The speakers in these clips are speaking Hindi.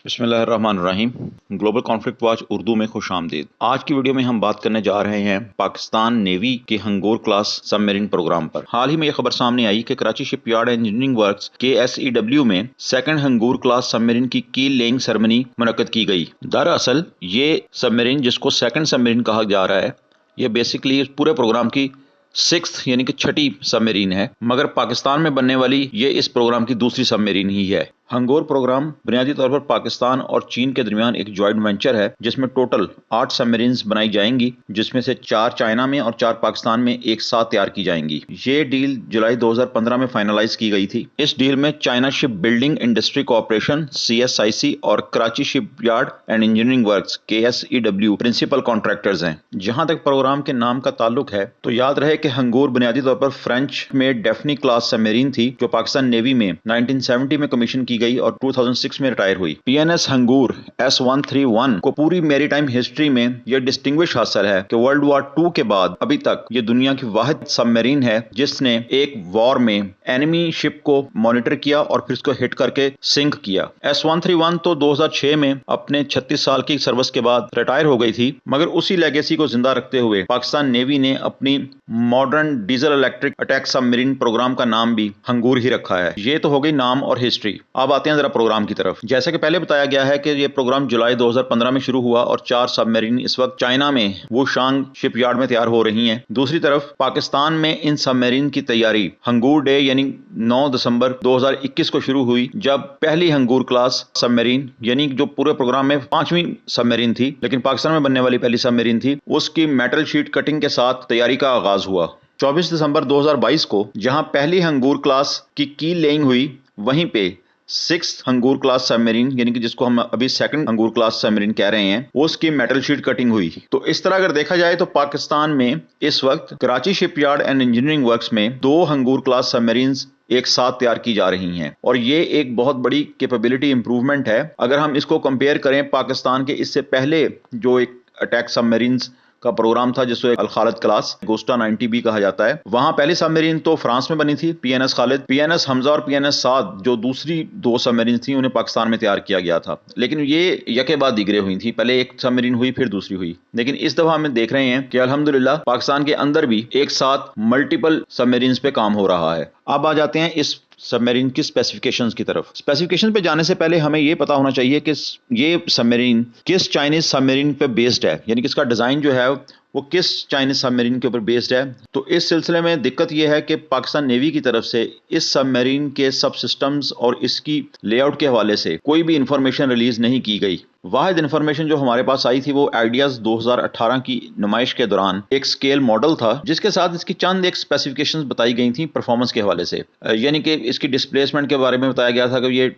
बिस्मिल्लाहिर्रहमानिर्रहीम। ग्लोबल कॉन्फ्लिक्ट वॉच उर्दू में खुश आमदीद। आज की वीडियो में हम बात करने जा रहे हैं पाकिस्तान नेवी के हंगोर क्लास सबमरीन प्रोग्राम पर। हाल ही में यह खबर सामने आई कि Karachi shipyard engineering works KSEW में सेकंड हंगोर क्लास सबमरीन की कील लेइंग सेरेमनी मुनक्कद की गई। दरअसल ये सबमरीन, जिसको सेकंड सबमरीन कहा जा रहा है, ये बेसिकली पूरे प्रोग्राम की 6th यानी कि छठी सबमरीन है, मगर पाकिस्तान में बनने वाली ये इस प्रोग्राम की दूसरी सबमरीन ही है। हंगोर प्रोग्राम बुनियादी तौर पर पाकिस्तान और चीन के दरमियान एक जॉइंट वेंचर है, जिसमें टोटल 8 सबमरीन्स बनाई जाएंगी, जिसमें से 4 चाइना में और 4 पाकिस्तान में एक साथ तैयार की जाएंगी। ये डील जुलाई 2015 में फाइनलाइज की गई थी। इस डील में China ship building industry corporation CSIC और Karachi shipyard and engineering works KSEW principal contractors हैं। जहां तक प्रोग्राम के नाम का ताल्लुक है, तो याद रहे कि हंगोर बुनियादी तौर पर फ्रेंच में डेफनी क्लास सबमरीन थी, जो पाकिस्तान नेवी में 1970 में कमीशन की गई और 2006 में रिटायर हुई। PNS हंगूर S131 को पूरी मैरीटाइम हिस्ट्री में यह डिस्टिंग्विश हासिल है कि वर्ल्ड वॉर 2 के बाद अभी तक ये दुनिया की वाहिद सबमरीन है जिसने एक वॉर में एनिमी शिप को मॉनिटर किया और फिर उसको हिट करके सिंक किया। S131 तो 2006 में अपने 36 साल की सर्विस के बाद रिटायर हो गई थी, मगर उसी लेगेसी को जिंदा रखते हुए पाकिस्तान नेवी ने अपनी modern diesel electric attack submarine program का नाम भी हंगूर ही रखा है। ये तो हो गई नाम और हिस्ट्री। अब आते हैं जरा प्रोग्राम की तरफ। जैसे कि पहले बताया गया है कि ये प्रोग्राम जुलाई 2015 में शुरू हुआ और 4 सबमरीन इस वक्त चाइना में वुशांग शिपयार्ड में तैयार हो रही हैं। दूसरी तरफ पाकिस्तान में इन सबमरीन की तैयारी हंगूर डे यानी 9 दिसंबर 2021 को शुरू हुई, जब पहली हंगूर क्लास सबमरीन, यानी जो पूरे प्रोग्राम में 5वीं सबमरीन थी लेकिन पाकिस्तान में बनने वाली पहली सबमरीन थी, उसकी मेटल शीट कटिंग के साथ तैयारी का आगाज हुआ। 24 दिसंबर 2022 को जहां पहली हंगूर क्लास की कील लेइंग हुई, वहीं पे 6th हंगूर क्लास सबमरीन, यानी कि जिसको हम अभी सेकंड हंगूर क्लास सबमरीन कह रहे हैं, उसकी मेटल शीट कटिंग हुई। तो इस तरह अगर देखा जाए तो पाकिस्तान में इस वक्त Karachi shipyard and engineering works में 2 हंगूर क्लास सबमरीन्स एक साथ तैयार की जा रही हैं, और ये एक बहुत बड़ी कैपेबिलिटी इंप्रूवमेंट है। अगर हम इसको कंपेयर करें पाकिस्तान के इससे पहले जो एक अटैक सबमरीन्स का प्रोग्राम था, जिसको अल खालिद क्लास गोस्टा 90B कहा जाता है, वहां पहली सबमरीन तो फ्रांस में बनी थी, PNS खालिद, PNS हमजा और PNS साद, जो दूसरी 2 सबमरीन थी, उन्हें पाकिस्तान में तैयार किया गया था। लेकिन ये यके बाद दिगरे हुई थी, पहले एक सबमरीन हुई फिर दूसरी हुई। लेकिन इस दफा हम देख रहे हैं कि अल्हम्दुलिल्लाह पाकिस्तान के अंदर भी एक साथ मल्टीपल सबमरीन पे काम हो रहा है। अब आ जाते हैं इस सबमरीन की स्पेसिफिकेशंस की तरफ। स्पेसिफिकेशन पे जाने से पहले हमें यह पता होना चाहिए कि ये सबमरीन किस चाइनीज सबमरीन पे बेस्ड है, यानी कि इसका डिजाइन जो है वो किस चाइनीज सबमरीन के ऊपर बेस्ड है। तो इस सिलसिले में दिक्कत यह है कि पाकिस्तान नेवी की तरफ से इस सबमरीन के सब सिस्टम्स और इसकी लेआउट के हवाले से कोई भी इंफॉर्मेशन रिलीज नहीं की गई। वाहिद इंफॉर्मेशन जो हमारे पास आई थी वो आइडियाज 2018 की नुमाइश के दौरान एक स्केल मॉडल था, जिसके साथ इसकी चंद एक स्पेसिफिकेशंस बताई गई थी परफॉर्मेंस के हवाले से। यानी कि इसकी डिस्प्लेसमेंट के बारे में बताया गया था कि ये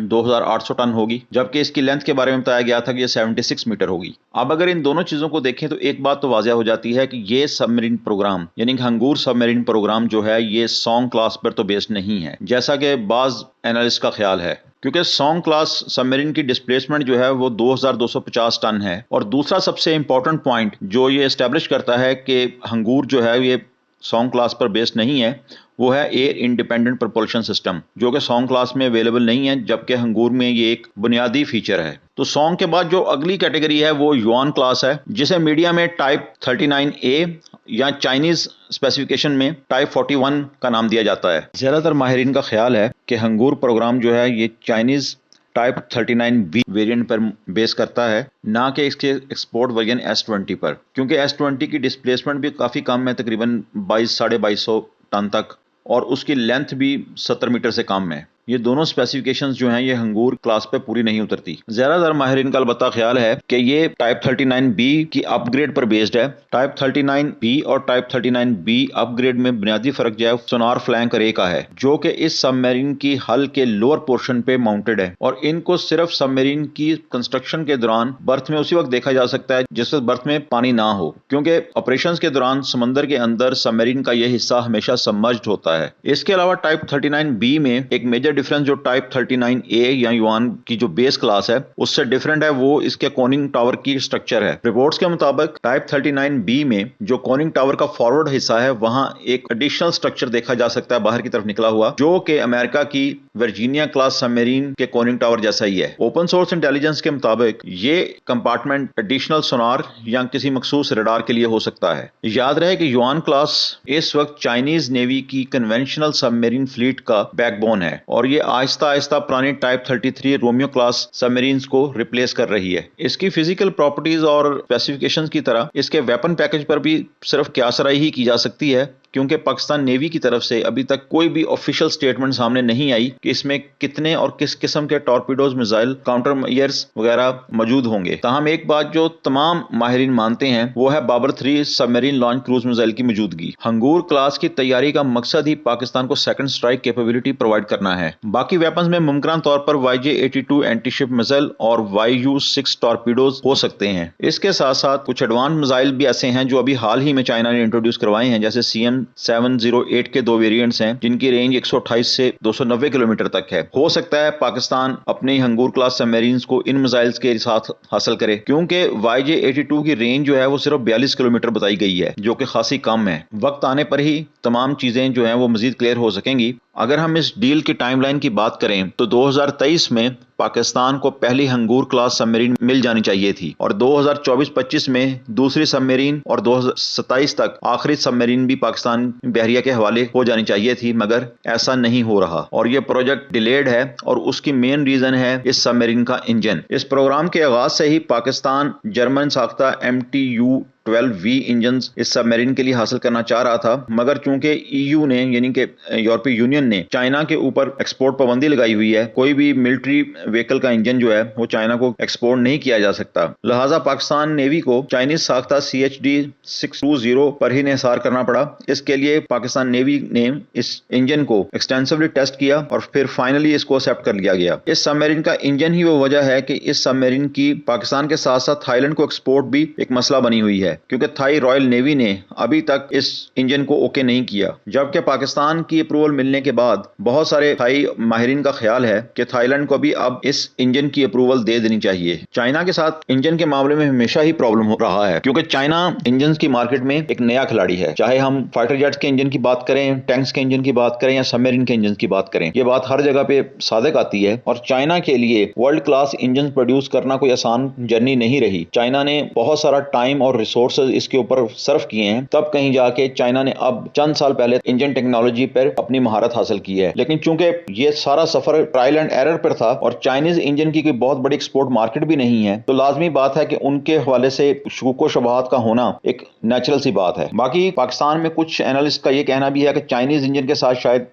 2800 टन होगी, जबकि इसकी लेंथ के बारे में बताया गया था कि ये 76 मीटर होगी। अब अगर इन दोनों चीजों को देखें तो एक बात तो वाज़ह हो जाती है कि ये सबमरीन प्रोग्राम, यानी कि हंगूर सबमरीन प्रोग्राम जो है, ये सॉन्ग क्लास पर तो बेस्ड नहीं है, जैसा कि बाज एनालिस्ट का ख्याल है, क्योंकि सॉन्ग क्लास सबमरीन की डिस्प्लेसमेंट जो है वो 2250 टन है। और दूसरा सबसे इंपॉर्टेंट पॉइंट जो ये एस्टेब्लिश करता है कि हंगूर जो है ये सॉन्ग क्लास पर बेस्ड नहीं है, वो है एयर इंडिपेंडेंट प्रपोल्शन सिस्टम, जो कि सॉन्ग क्लास में अवेलेबल नहीं है, जबकि हंगूर में ये एक बुनियादी फीचर है। तो सॉन्ग के बाद जो अगली कैटेगरी है वो युआन क्लास है, जिसे मीडिया में टाइप 39A या चाइनीज स्पेसिफिकेशन में टाइप 41 का नाम दिया जाता है। ज्यादातर माहिरीन का ख्याल है कि हंगूर प्रोग्राम जो है ये चाइनीज टाइप 39B वेरिएंट पर बेस करता है, ना कि इसके एक्सपोर्ट वर्जन S20 पर, क्योंकि S20 की डिस्प्लेसमेंट भी काफ़ी कम है, तकरीबन 2200-2250 टन तक, और उसकी लेंथ भी 70 मीटर से कम है। ये दोनों स्पेसिफिकेशंस जो हैं ये हंगूर क्लास पे पूरी नहीं उतरती। ज्यादातर माहिरीन का अलबत्ता ख्याल है कि ये टाइप 39B की अपग्रेड पर बेस्ड है। टाइप 39B और टाइप 39B अपग्रेड में बुनियादी फर्क जो है सोनार फ्लैंक अरे का है, जो कि इस सबमरीन की हल के लोअर पोर्शन पे माउंटेड है, और इनको सिर्फ सबमरीन की कंस्ट्रक्शन के दौरान बर्थ में उसी वक्त देखा जा सकता है जिस वक्त बर्थ में पानी ना हो, क्योंकि ऑपरेशंस के दौरान समंदर के अंदर सबमरीन का यह हिस्सा हमेशा सबमर्ज्ड होता है। इसके अलावा टाइप 39B में एक मेजर डिफरेंस जो टाइप 39A या युआन की जो बेस क्लास है उससे डिफरेंट है वो इसके कॉनिंग टावर की स्ट्रक्चर है। रिपोर्ट्स के मुताबिक टाइप 39B में जो कॉनिंग टावर का फॉरवर्ड हिस्सा है वहां एक एडिशनल स्ट्रक्चर देखा जा सकता है बाहर की तरफ निकला हुआ, जो कि अमेरिका की वर्जीनिया क्लास सबमरीन के कॉनिंग टावर जैसा ही है। ओपन सोर्स इंटेलिजेंस के मुताबिक ये कंपार्टमेंट एडिशनल सोनार या किसी मखसूस रडार के लिए हो सकता है। याद रहे कि युआन क्लास इस वक्त चाइनीज नेवी की कन्वेंशनल सबमरीन फ्लीट का बैकबोन है और ये आहिस्ता आहिस्ता पुरानी टाइप 33 रोमियो क्लास सबमरीन्स को रिप्लेस कर रही है। इसकी फिजिकल प्रॉपर्टीज और स्पेसिफिकेशंस की तरह इसके वेपन पैकेज पर भी सिर्फ क्यासराई ही की जा सकती है, क्योंकि पाकिस्तान नेवी की तरफ से अभी तक कोई भी ऑफिशियल स्टेटमेंट सामने नहीं आई कि इसमें कितने और किस किस्म के टॉर्पीडोज, मिसाइल, काउंटर मेजर्स वगैरह मौजूद होंगे। ताहम एक बात जो तमाम माहिरीन मानते हैं वो है Babar 3 submarine launch cruise missile की मौजूदगी। हंगूर क्लास की तैयारी का मकसद ही पाकिस्तान को सेकंड स्ट्राइक कैपेबिलिटी प्रोवाइड करना है। बाकी वेपन्स में मुमकिन तौर पर YJ-82 एंटीशिप मिसाइल और YU-6 टॉर्पीडोज हो सकते हैं। इसके साथ साथ कुछ एडवांस मिसाइल भी ऐसे हैं जो अभी हाल ही में चाइना ने इंट्रोड्यूस करवाए हैं, जैसे CM-708 के 2 वेरिएंट्स हैं जिनकी रेंज 128 से 290 किलोमीटर तक है। हो सकता है पाकिस्तान अपने हंगूर क्लास सबमरीन्स को इन मिसाइल्स के साथ हासिल करे, क्योंकि YJ-82 की रेंज जो है वो सिर्फ 42 किलोमीटर बताई गई है, जो कि खासी कम है। वक्त आने पर ही तमाम चीजें जो हैं वो मजीद क्लियर हो सकेंगी। अगर हम इस डील की टाइमलाइन की बात करें तो 2023 में पाकिस्तान को पहली हंगूर क्लास सबमरीन मिल जानी चाहिए थी और 2024-25 में दूसरी सबमरीन और 2027 तक आखिरी सबमरीन भी पाकिस्तान बहरिया के हवाले हो जानी चाहिए थी, मगर ऐसा नहीं हो रहा और यह प्रोजेक्ट डिलेड है और उसकी मेन रीजन है इस सबमरीन का इंजन। इस प्रोग्राम के आगाज से ही पाकिस्तान जर्मन साख्ता MTU-12V इंजन इस सबमरीन के लिए हासिल करना चाह रहा था, मगर चूंकि EU ने यानी कि यूरोपीय यूनियन ने चाइना के ऊपर एक्सपोर्ट पाबंदी लगाई हुई है, कोई भी मिलिट्री व्हीकल का इंजन जो है वो चाइना को एक्सपोर्ट नहीं किया जा सकता। लिहाजा पाकिस्तान नेवी को चाइनीज साख्ता CHD-620 पर ही निसार करना पड़ा। इसके लिए पाकिस्तान नेवी ने इस इंजन को एक्सटेंसिवली टेस्ट किया और फिर फाइनली इसको एक्सेप्ट कर लिया गया। इस सबमरीन का इंजन ही वो वजह है कि इस सबमरीन की पाकिस्तान के साथ साथ थाईलैंड को एक्सपोर्ट भी एक मसला बनी हुई है, क्योंकि थाई रॉयल नेवी ने अभी तक इस इंजन को ओके नहीं किया, जबकि पाकिस्तान की अप्रूवल मिलने के बाद बहुत सारे थाई माहिरीन का ख्याल है कि थाईलैंड को भी अब इस इंजन की अप्रूवल दे देनी चाहिए। चाइना के साथ इंजन के मामले में हमेशा ही प्रॉब्लम हो रहा है, क्योंकि चाइना इंजन की मार्केट में एक नया खिलाड़ी है। चाहे हम फाइटर जेट्स के इंजन की बात करें, टैंक्स के इंजन की बात करें या सबमरीन के इंजन की बात करें, ये बात हर जगह पे सादिक आती है और चाइना के लिए वर्ल्ड क्लास इंजन प्रोड्यूस करना कोई आसान जर्नी नहीं रही। चाइना ने बहुत सारा टाइम और रिसोर्सेज इसके ऊपर सर्व किए हैं, तब कहीं जाके चाइना ने अब चंद साल पहले इंजन टेक्नोलॉजी पर अपनी महारत हासिल की है। लेकिन चूंकि ये सारा सफर ट्रायल एंड एरर पर था और चाइनीज इंजन की कोई बहुत बड़ी एक्सपोर्ट मार्केट भी नहीं है, तो लाजमी बात है कि उनके हवाले से शुको शुबहात का होना एक नेचुरल सी बात है। बाकी पाकिस्तान में कुछ एनालिस्ट का ये कहना भी है कि चाइनीज इंजन के साथ शायद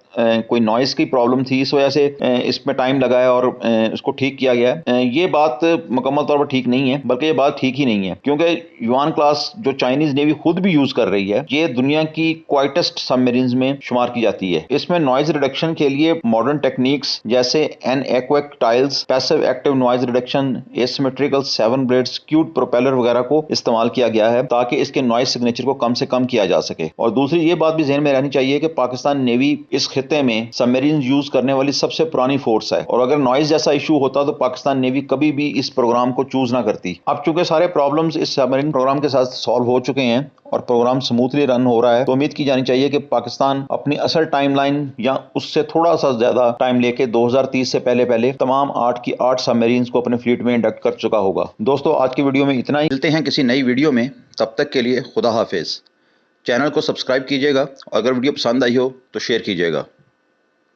कोई नॉइस की प्रॉब्लम थी, इस वजह से इसमें टाइम लगा है और इसको ठीक किया गया। ये बात मुकम्मल तौर पर ठीक नहीं है, बल्कि ये बात ठीक ही नहीं है, क्योंकि युआन क्लास जो चाइनीज नेवी खुद भी यूज कर रही है, ये दुनिया की क्वाइटेस्ट सबमरीन्स में शुमार की जाती है। इसमें नॉइज रिडक्शन के लिए मॉडर्न टेक्निक्स जैसे anechoic tiles, passive active noise reduction, asymmetrical 7 blade skewed propeller वगैरह को इस्तेमाल किया गया है ताकि इसके नॉइज सिग्नेचर को कम से कम किया जा सके। और दूसरी ये बात भी ज़हन में रहनी चाहिए कि पाकिस्तान नेवी इस खित्ते में सबमरीन यूज करने वाली सबसे पुरानी फोर्स है और अगर नॉइज जैसा इशू होता तो पाकिस्तान नेवी कभी भी इस प्रोग्राम को चूज ना करती। अब चूंकि सारे प्रॉब्लम्स इस सबमरीन प्रोग्राम के साथ सॉल्व हो चुके हैं और प्रोग्राम स्मूथली रन हो रहा है, तो उम्मीद की जानी चाहिए कि पाकिस्तान अपनी असल टाइमलाइन या उससे थोड़ा सा ज्यादा टाइम लेके 2030 से पहले तमाम 8 की 8 सबमरीन्स को अपने फ्लीट में इंडक्ट कर चुका होगा। दोस्तों, आज की वीडियो में इतना ही। मिलते हैं किसी नई वीडियो में, तब तक के लिए खुदा हाफिज। चैनल को सब्सक्राइब कीजिएगा और अगर वीडियो पसंद आई हो तो शेयर कीजिएगा।